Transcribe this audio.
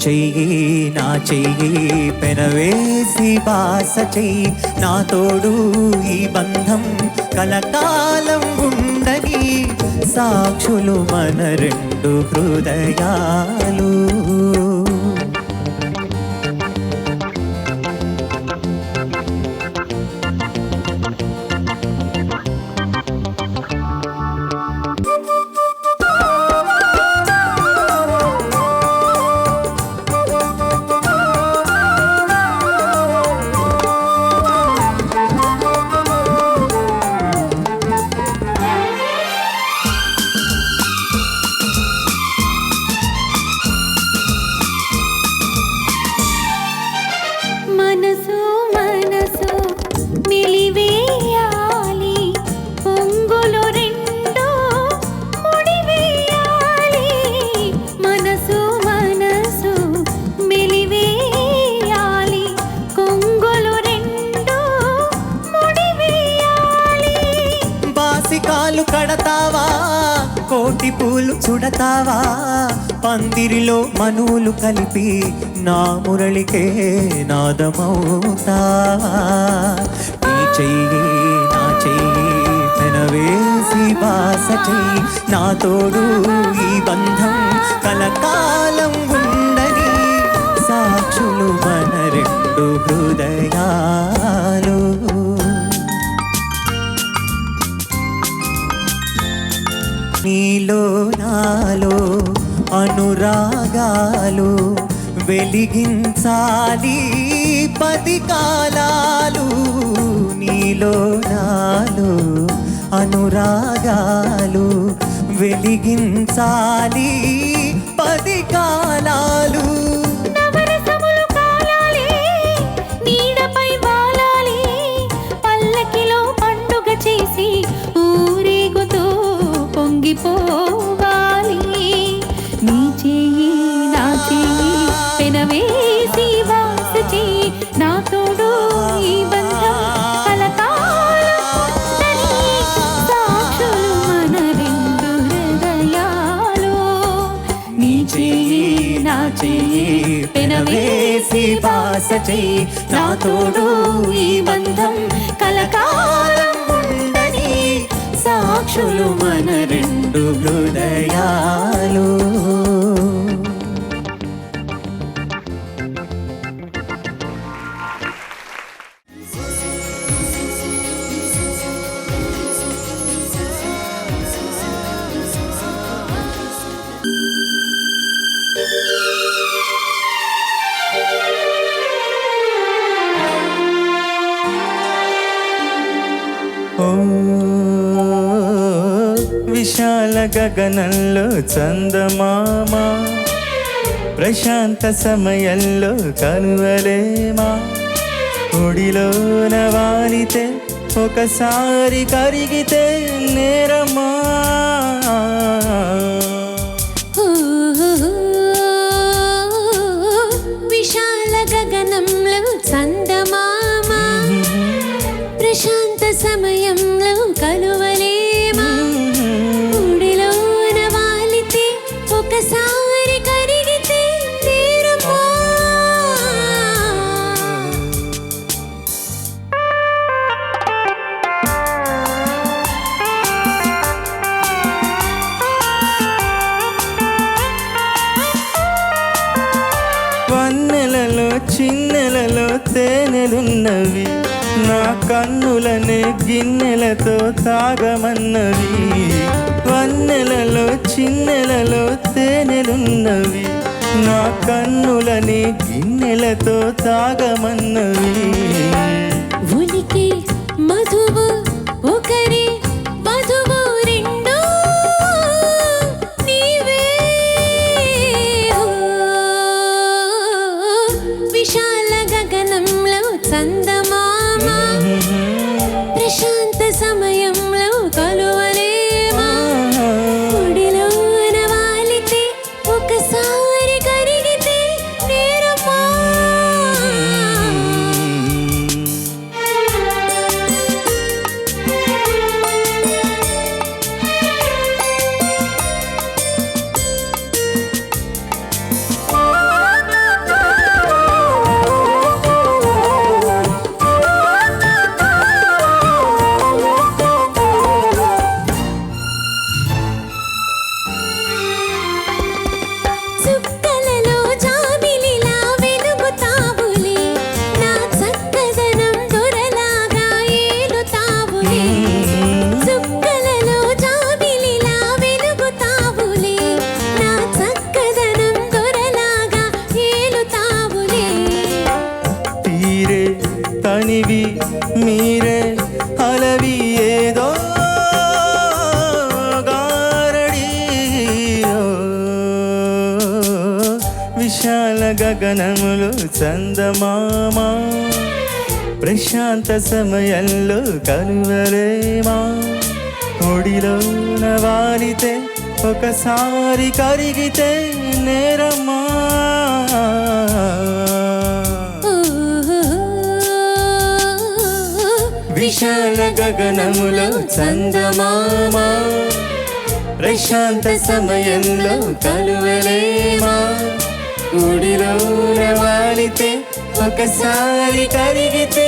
చెయ్యి నా చెయ్యి పెనవేసి బాస చెయ్యి నా తోడు ఈ బంధం కలకాలం ఉండని సాక్షులు మన రెండు హృదయాలు. కాలు కడతావా కోటి పూలు చుడతావా పందిరిలో మనువులు కలిపి నా మురళికే నాదమవుతావా. నీ చెయ్యి నా చెయ్యి పెనవేసి బాస చెయ్యి నా తోడు ఈ బంధం కలకాలం ఉండని సాక్షులు మన రెండు హృదయాలు. నీలో నాలో అనురాగాలు వెలిగించాలి 10 కాలాలు. నీలో నాలో అనురాగాలు వెలిగించాలి 10 కాలాలు. పోవాలి నీ చెయ్యి నా చెయ్యి పెనవేసి బాస చెయ్యి నా తోడు ఈ బంధం కలకాలం ఉండని సాక్షులు మన రెండు హృదయాలు. నీ చెయ్యి నా చెయ్యి పెనవేసి బాస చెయ్యి నా తోడు ఈ బంధం కలకాలం ఉండని సాక్షులు మన రెండు హృదయాలు. విశాల గగనంలో చందమామ ప్రశాంత సమయంలో కనువలేమా ఒడిలోన వాలితే ఒకసారి కరిగితే నేరమా. విశాల గగనంలో చందమామ ప్రశాంత సమయంలో కలువలేమా ఒడిలోన వాలితే ఒకసారి కరిగితే నేరమా. వన్నెలలో చిన్నెలలో తేనెలున్నవి నా కన్నులనే గిన్నెలతో తాగమన్నవి. వన్నెలలో చిన్నెలలో తేనెలున్నవి నా కన్నులనే గిన్నెలతో తాగమన్నవి. ఉనికి మధువు ఒకరి మధువు రెండో నీవే. విశాల గగనంలో చందమామ ప్రశాంత సమయంలో కలువలేమా ఒడిలోన వాలితే ఒకసారి కరిగితే నేరమా. తావులే చుక్కలలో జాబిలిలా వెలుగుతావులే నా చక్కదనం దొరలాగా ఏలుతావులే తీరే తనివి మీరే అలవి ఏదో గారడి విశాల గగనములు చందమామ ప్రశాంత సమయంలో కనువలేమా ఒడిలో నవాలితే ఒకసారి కరిగితే నేరమా విశాల గగనములో చందమామ ప్రశాంత సమయంలో కలువలేమా ఒడిలో నవాలితే ఒకసారి కరిగితే